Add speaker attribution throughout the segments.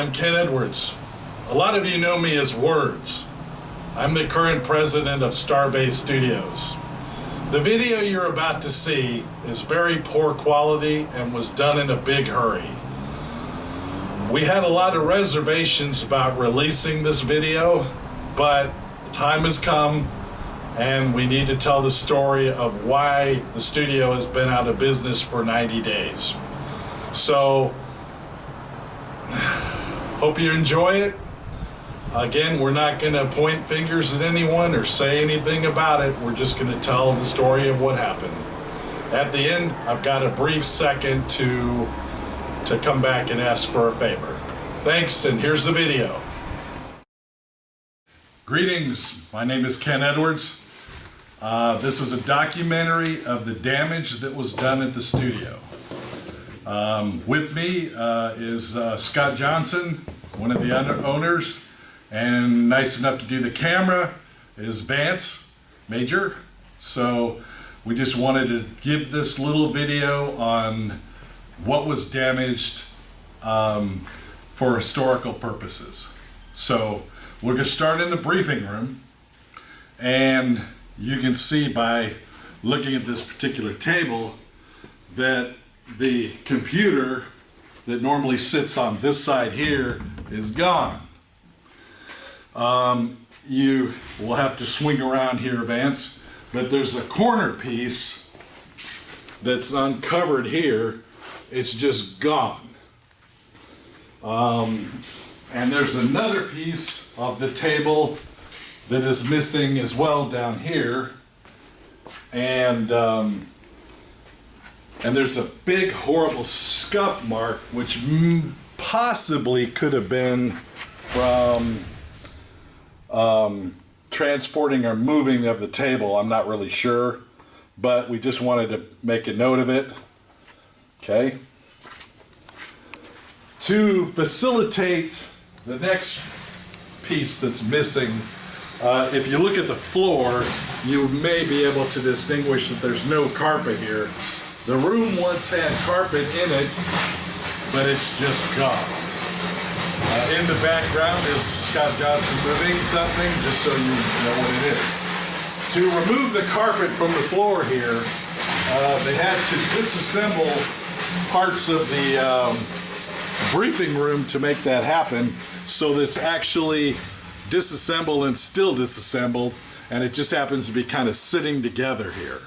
Speaker 1: I'm Ken Edwards. A lot of you know me as Words. I'm the current president of Starbase Studios. The video you're about to see is very poor quality and was done in a big hurry. We had a lot of reservations about releasing this video, but the time has come and we need to tell the story of why the studio has been out of business for 90 days. So, hope you enjoy it. Again, we're not going to point fingers at anyone or say anything about it. We're just going to tell the story of what happened. At the end, I've got a brief second to come back and ask for a favor. Thanks, and here's the video. Greetings, my name is Ken Edwards. This is a documentary of the damage that was done at the studio. With me is Scott Johnson, one of the owners, and nice enough to do the camera is Vance Major. So we just wanted to give this little video on what was damaged for historical purposes. So we're going to start in the briefing room, and you can see by looking at this particular table that the computer that normally sits on this side here is gone. You will have to swing around here, Vance, but there's a corner piece that's uncovered here. It's just gone. And there's another piece of the table that is missing as well down here. And there's a big horrible scuff mark which possibly could have been from transporting or moving of the table. I'm not really sure, but we just wanted to make a note of it. Okay. To facilitate the next piece that's missing, if you look at the floor, you may be able to distinguish that there's no carpet here. The room once had carpet in it, but it's just gone. In the background is Scott Johnson moving something, just so you know what it is. To remove the carpet from the floor here, they had to disassemble parts of the briefing room to make that happen, so that it's actually disassembled and still disassembled, and it just happens to be kind of sitting together here.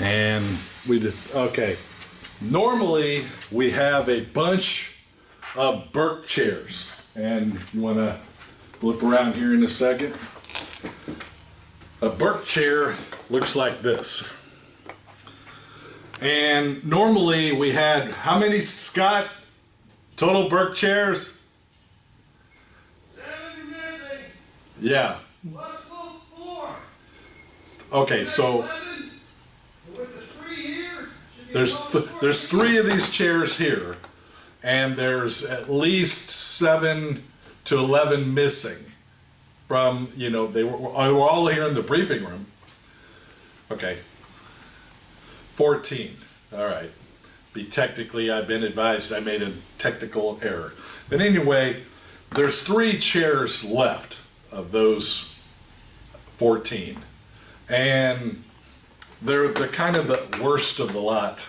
Speaker 1: And we did, okay. Normally we have a bunch of Burke chairs, and you want to flip around here in a second. A Burke chair looks like this. And normally we had, how many, Scott, total Burke chairs?
Speaker 2: 7 missing.
Speaker 1: Yeah.
Speaker 2: What's those 4?
Speaker 1: Okay, so
Speaker 2: 11. With the 3 here,
Speaker 1: there's 3 of these chairs here, and there's at least 7 to 11 missing from, you know, they were all here in the briefing room. Okay. 14. All right. I've been advised I made a technical error. But anyway, there's 3 chairs left of those 14. And they're kind of the worst of the lot.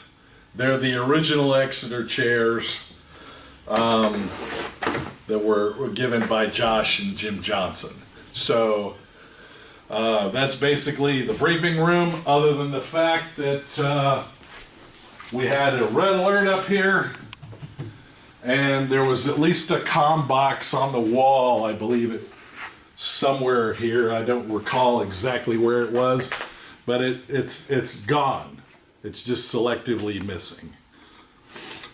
Speaker 1: They're the original Exeter chairs that were given by Josh and Jim Johnson. So that's basically the briefing room, other than the fact that we had a red alert up here, and there was at least a comm box on the wall, I believe it somewhere here. I don't recall exactly where it was, but it's gone. It's just selectively missing.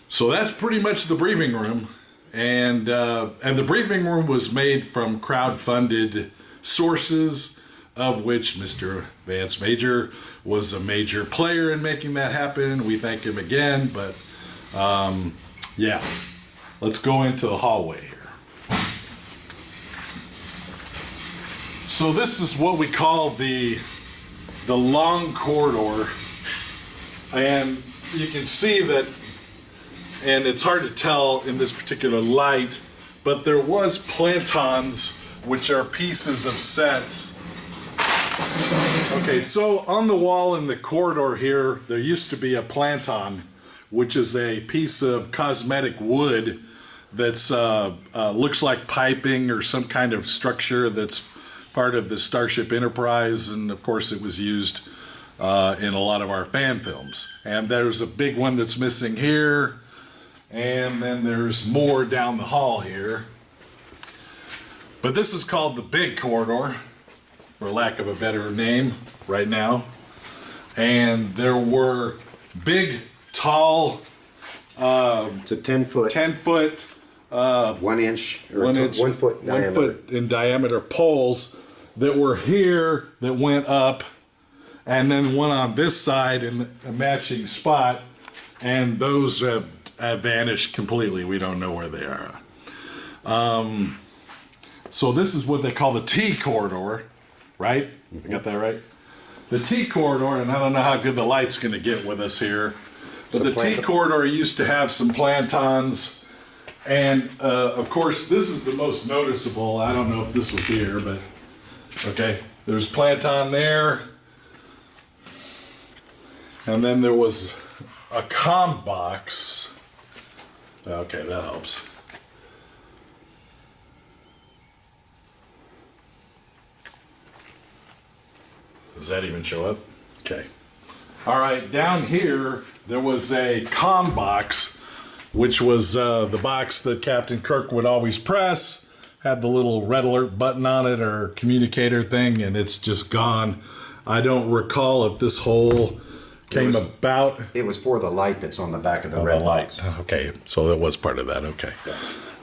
Speaker 1: So that's pretty much the briefing room, and the briefing room was made from crowd-funded sources, of which Mr. Vance Major was a major player in making that happen. We thank him again, but yeah, let's go into the hallway here. So this is what we call the long corridor, and you can see that and it's hard to tell in this particular light, but there was plantons, which are pieces of sets. Okay, so on the wall in the corridor here, there used to be a planton, which is a piece of cosmetic wood that's looks like piping or some kind of structure that's part of the Starship Enterprise, and of course it was used in a lot of our fan films. And there's a big one that's missing here, and then there's more down the hall here. But this is called the big corridor, for lack of a better name right now. And there were big, tall,
Speaker 3: It's a 10-foot,
Speaker 1: 10-foot,
Speaker 3: 1 inch, or 1 foot diameter.
Speaker 1: 1 foot in diameter poles that were here that went up, and then one on this side in a matching spot, and those have vanished completely. We don't know where they are. So this is what they call the T corridor, right? I got that right? The T corridor, and I don't know how good the light's going to get with us here, but
Speaker 3: So
Speaker 1: the T corridor used to have some plantons, and of course this is the most noticeable. I don't know if this was here, but okay, there's planton there, and then there was a comm box. Okay, that helps. Does that even show up? Okay. All right, down here there was a comm box, which was the box that Captain Kirk would always press. Had the little red alert button on it or communicator thing, and it's just gone. I don't recall if this hole came about.
Speaker 3: It was for the light that's on the back of the red lights.
Speaker 1: Okay, so that was part of that. Okay.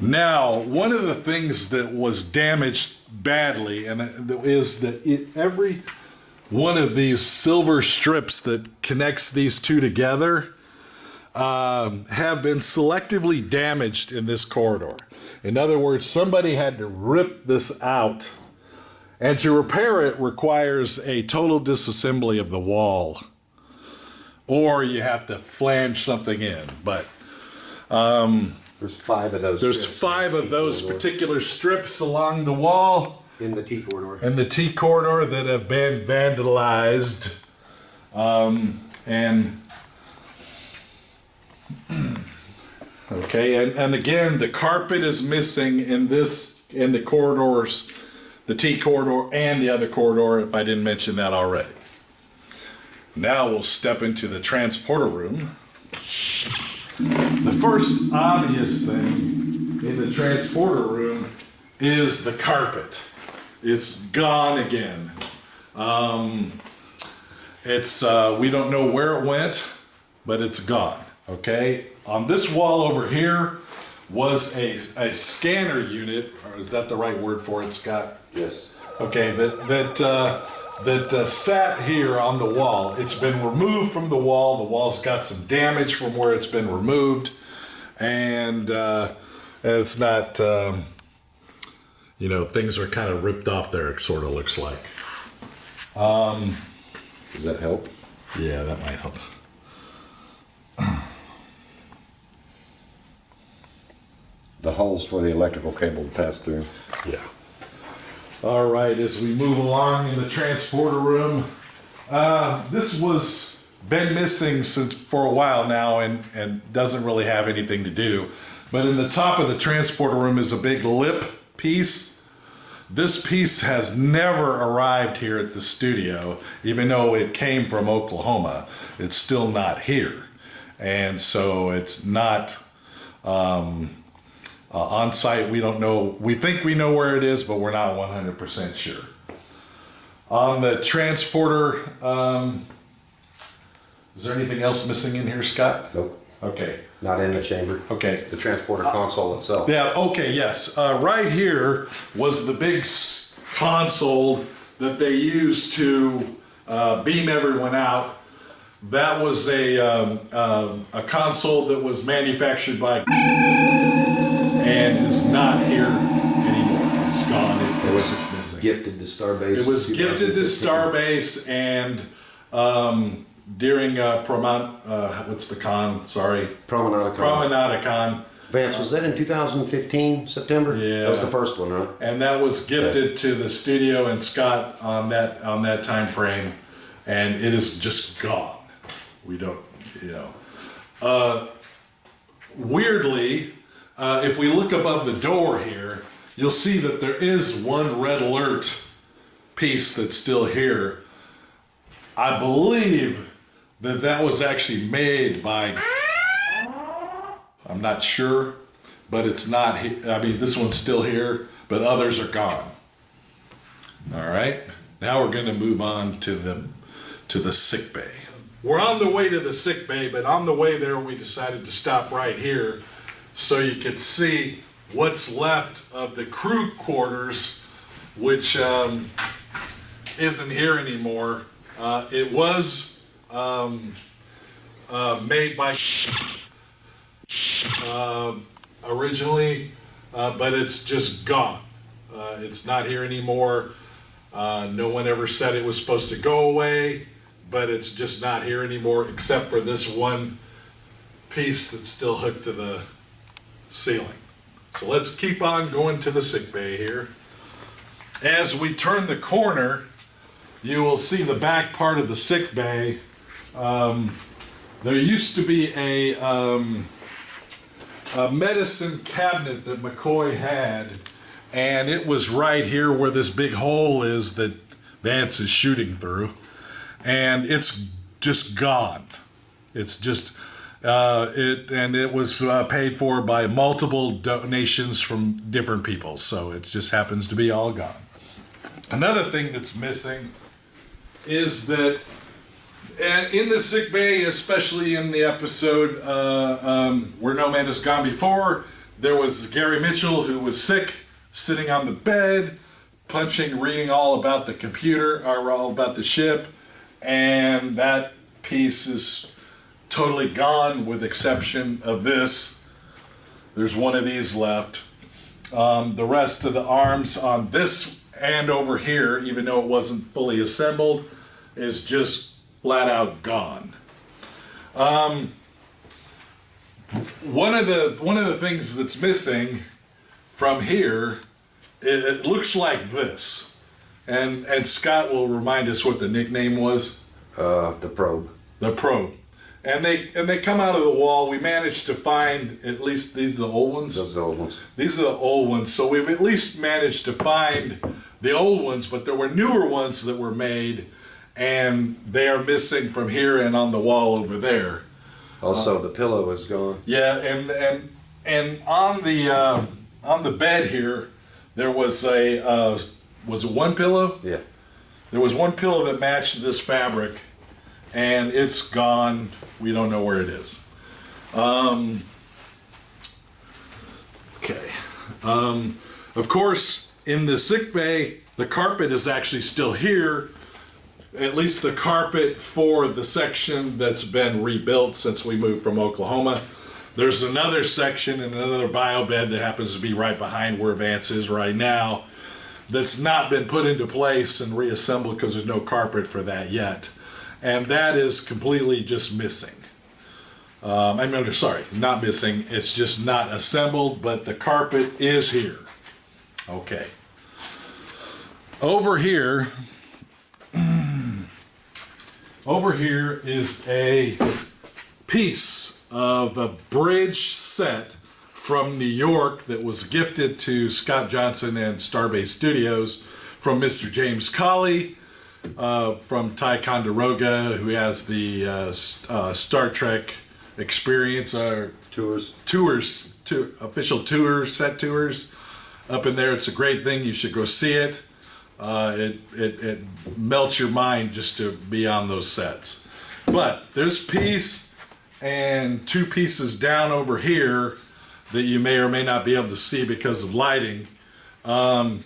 Speaker 1: Now, one of the things that was damaged badly, and is that every one of these silver strips that connects these two together have been selectively damaged in this corridor. In other words, somebody had to rip this out, and to repair it requires a total disassembly of the wall, or you have to flange something in. But
Speaker 3: There's 5 of those.
Speaker 1: there's
Speaker 3: strips
Speaker 1: 5
Speaker 3: in the
Speaker 1: of
Speaker 3: T
Speaker 1: those
Speaker 3: corridor.
Speaker 1: particular strips along the wall
Speaker 3: In the T corridor.
Speaker 1: in the T corridor that have been vandalized, and okay, and again, the carpet is missing in the corridors, the T corridor and the other corridor, if I didn't mention that already. Now we'll step into the transporter room. The first obvious thing in the transporter room is the carpet. It's gone again. We don't know where it went, but it's gone. Okay, on this wall over here was a scanner unit, or is that the right word for it, Scott?
Speaker 3: Yes.
Speaker 1: Okay, that sat here on the wall. It's been removed from the wall. The wall's got some damage from where it's been removed, and it's not. Things are kind of ripped off there. It sort of looks like.
Speaker 3: Does that help?
Speaker 1: Yeah, that might help.
Speaker 3: The holes for the electrical cable to pass through.
Speaker 1: Yeah. All right, as we move along in the transporter room, this was been missing for a while now and doesn't really have anything to do. But in the top of the transporter room is a big lip piece. This piece has never arrived here at the studio, even though it came from Oklahoma. It's still not here. And so it's not on site. We don't know. We think we know where it is, but we're not 100% sure. On the transporter, is there anything else missing in here, Scott?
Speaker 3: Nope.
Speaker 1: Okay.
Speaker 3: Not in the chamber.
Speaker 1: Okay.
Speaker 3: The transporter console itself.
Speaker 1: Yeah, okay, yes. Right here was the big console that they used to beam everyone out. That was a console that was manufactured by and is not here anymore. It's gone. It was just missing.
Speaker 3: Gifted to Starbase.
Speaker 1: It was gifted to
Speaker 3: 2015.
Speaker 1: Starbase, and during what's the con? Sorry,
Speaker 3: Promenade.
Speaker 1: Promenadicon.
Speaker 3: Vance, was that in 2015, September?
Speaker 1: Yeah.
Speaker 3: That was the first one, right?
Speaker 1: And that was gifted to the studio and Scott on that time frame, and it is just gone. We don't, weirdly, if we look above the door here, you'll see that there is one red alert piece that's still here. I believe that was actually made by, I'm not sure, but it's not, I mean, this one's still here, but others are gone. All right, now we're gonna move on to the sick bay. We're on the way to the sick bay, but on the way there, we decided to stop right here so you could see what's left of the crew quarters, which isn't here anymore. It was made by originally, but it's just gone. It's not here anymore. No one ever said it was supposed to go away, but it's just not here anymore, except for this one piece that's still hooked to the ceiling. So let's keep on going to the sick bay here. As we turn the corner, you will see the back part of the sick bay. There used to be a medicine cabinet that McCoy had, and it was right here where this big hole is that Vance is shooting through, and it's just gone. It's just it was paid for by multiple donations from different people, so it just happens to be all gone. Another thing that's missing is that in the sick bay, especially in the episode Where No Man Has Gone Before, there was Gary Mitchell, who was sick, sitting on the bed, reading all about the computer, or all about the ship, and that piece is totally gone with exception of this. There's one of these left. The rest of the arms on this and over here, even though it wasn't fully assembled, is just flat out gone. One of the things that's missing from here, it looks like this, and Scott will remind us what the nickname was.
Speaker 3: The probe.
Speaker 1: The probe. And they come out of the wall. We managed to find, at least these are the old ones.
Speaker 3: Those are the old ones.
Speaker 1: These are the old ones. So we've at least managed to find the old ones, but there were newer ones that were made, and they are missing from here and on the wall over there.
Speaker 3: Also, the pillow is gone.
Speaker 1: Yeah, and on the bed here, there was was it one pillow?
Speaker 3: Yeah.
Speaker 1: There was one pillow that matched this fabric, and it's gone. We don't know where it is. Okay. Of course, in the sick bay, the carpet is actually still here. At least the carpet for the section that's been rebuilt since we moved from Oklahoma. There's another section and another bio bed that happens to be right behind where Vance is right now that's not been put into place and reassembled because there's no carpet for that yet. And that is completely just missing. Sorry, not missing. It's just not assembled, but the carpet is here. Okay. Over here is a piece of a bridge set from New York that was gifted to Scott Johnson and Starbase Studios from Mr. James Colley, from Ty Conderoga, who has the Star Trek experience, official tours, set tours up in there. It's a great thing. You should go see it. It melts your mind just to be on those sets. But this piece and two pieces down over here that you may or may not be able to see because of lighting. One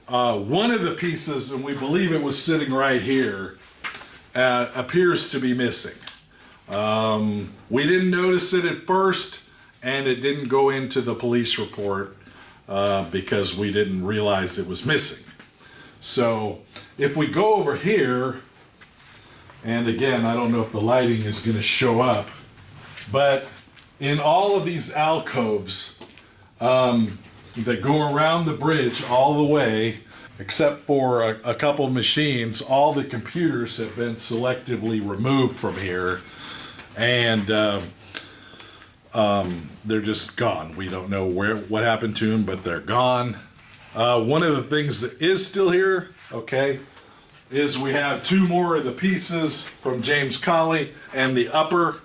Speaker 1: of the pieces, and we believe it was sitting right here, appears to be missing. We didn't notice it at first, and it didn't go into the police report because we didn't realize it was missing. So if we go over here, And again, I don't know if the lighting is going to show up, but in all of these alcoves that go around the bridge all the way, except for a couple machines, all the computers have been selectively removed from here, and they're just gone. We don't know what happened to them, but they're gone. One of the things that is still here, okay, is we have two more of the pieces from James Colley, and the upper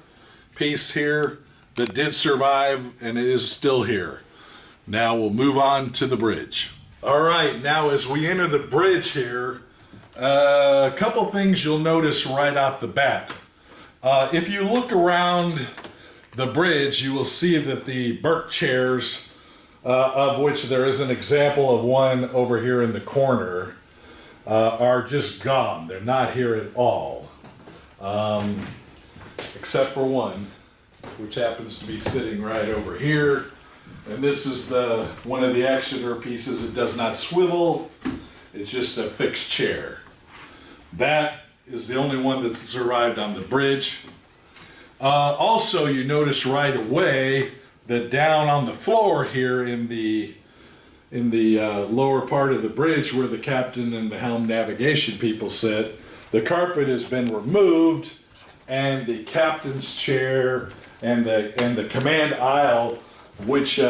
Speaker 1: piece here that did survive, and it is still here. Now we'll move on to the bridge. All right, now as we enter the bridge here, a couple things you'll notice right off the bat. If you look around the bridge, you will see that the Burke chairs, of which there is an example of one over here in the corner, are just gone. They're not here at all, except for one, which happens to be sitting right over here. And this is one of the Exeter pieces. It does not swivel. It's just a fixed chair. That is the only one that's survived on the bridge. Also, you notice right away that down on the floor here in the lower part of the bridge where the captain and the helm navigation people sit, the carpet has been removed, and the captain's chair and the command aisle, which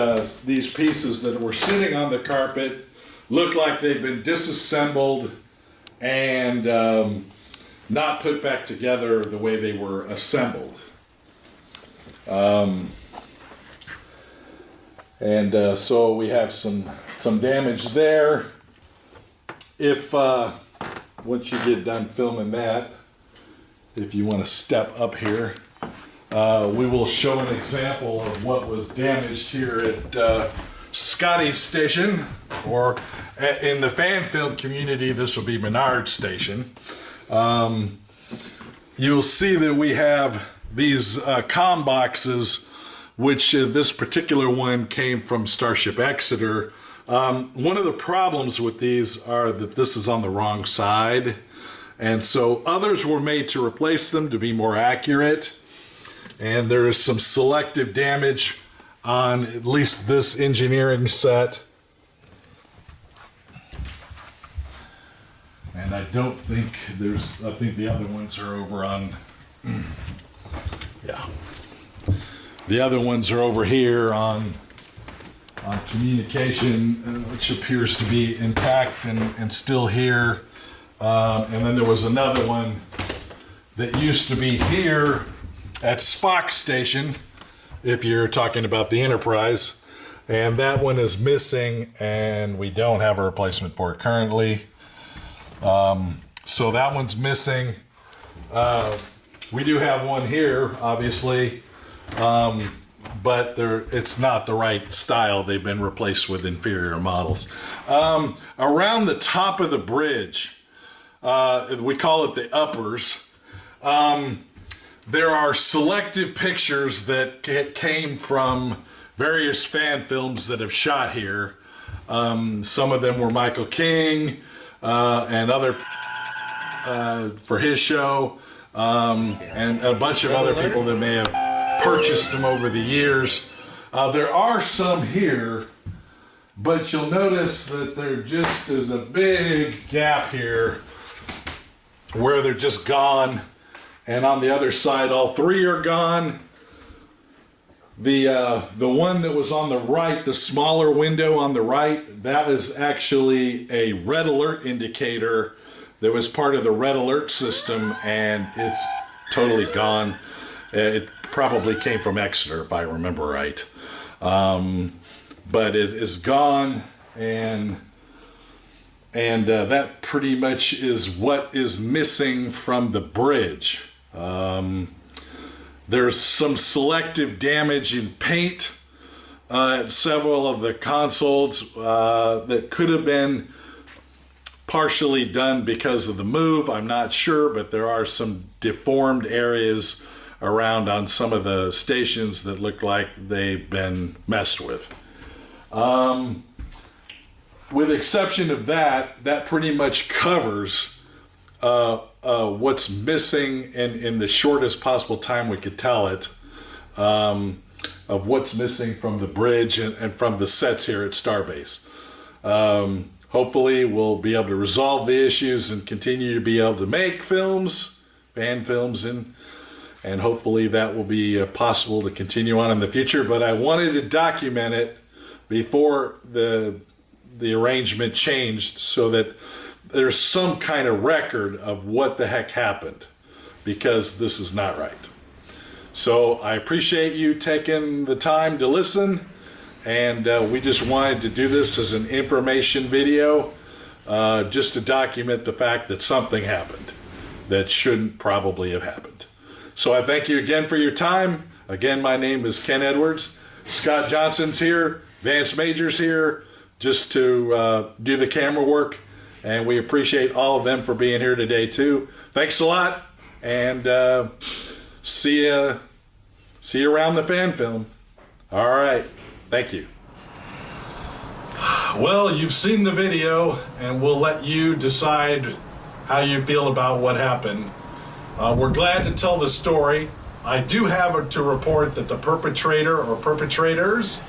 Speaker 1: these pieces that were sitting on the carpet look like they've been disassembled and not put back together the way they were assembled. So we have some damage there. If once you get done filming that, if you want to step up here, we will show an example of what was damaged here at Scotty's Station, or in the fan film community, this will be Menard Station. You'll see that we have these comm boxes, which this particular one came from Starship Exeter. One of the problems with these are that this is on the wrong side, and so others were made to replace them to be more accurate. And there is some selective damage on at least this engineering set. And I don't think I think the other ones are over on, yeah. The other ones are over here on communication, which appears to be intact and still here. And then there was another one that used to be here at Spock Station, if you're talking about the Enterprise, and that one is missing, and we don't have a replacement for it currently. So that one's missing. We do have one here, obviously, but it's not the right style. They've been replaced with inferior models. Around the top of the bridge, we call it the uppers. There are selective pictures that came from various fan films that have shot here. Some of them were Michael King and other for his show, and a bunch of other people that may have purchased them over the years. There are some here, but you'll notice that there just is a big gap here where they're just gone. And on the other side, all three are gone. The one that was on the right, the smaller window on the right, that is actually a red alert indicator that was part of the red alert system, and it's totally gone. It probably came from Exeter, if I remember right. But it is gone, and that pretty much is what is missing from the bridge. There's some selective damage in paint at several of the consoles that could have been partially done because of the move. I'm not sure, but there are some deformed areas around on some of the stations that look like they've been messed with. With exception of that, that pretty much covers what's missing in the shortest possible time we could tell it, of what's missing from the bridge and from the sets here at Starbase. Hopefully we'll be able to resolve the issues and continue to be able to make films, fan films, and hopefully that will be possible to continue on in the future. But I wanted to document it before the arrangement changed so that there's some kind of record of what the heck happened, because this is not right. So I appreciate you taking the time to listen, and we just wanted to do this as an information video, just to document the fact that something happened that shouldn't probably have happened. So I thank you again for your time. Again, my name is Ken Edwards. Scott Johnson's here, Vance Major's here, just to do the camera work, and we appreciate all of them for being here today too. Thanks a lot, and see you around the fan film. All right, thank you. Well, you've seen the video, and we'll let you decide how you feel about what happened. We're glad to tell the story. I do have to report that the perpetrator or perpetrators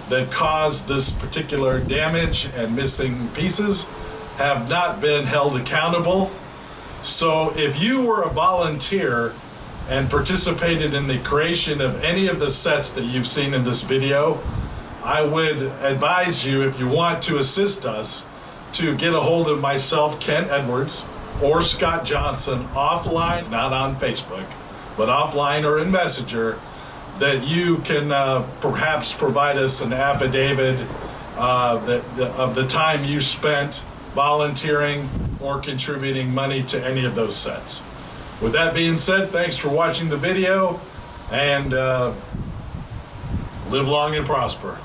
Speaker 1: that caused this particular damage and missing pieces have not been held accountable. So if you were a volunteer and participated in the creation of any of the sets that you've seen in this video, I would advise you, if you want to assist us, to get a hold of myself, Ken Edwards, or Scott Johnson offline, not on Facebook, but offline or in Messenger, that you can perhaps provide us an affidavit of the time you spent volunteering or contributing money to any of those sets. With that being said, thanks for watching the video, and live long and prosper.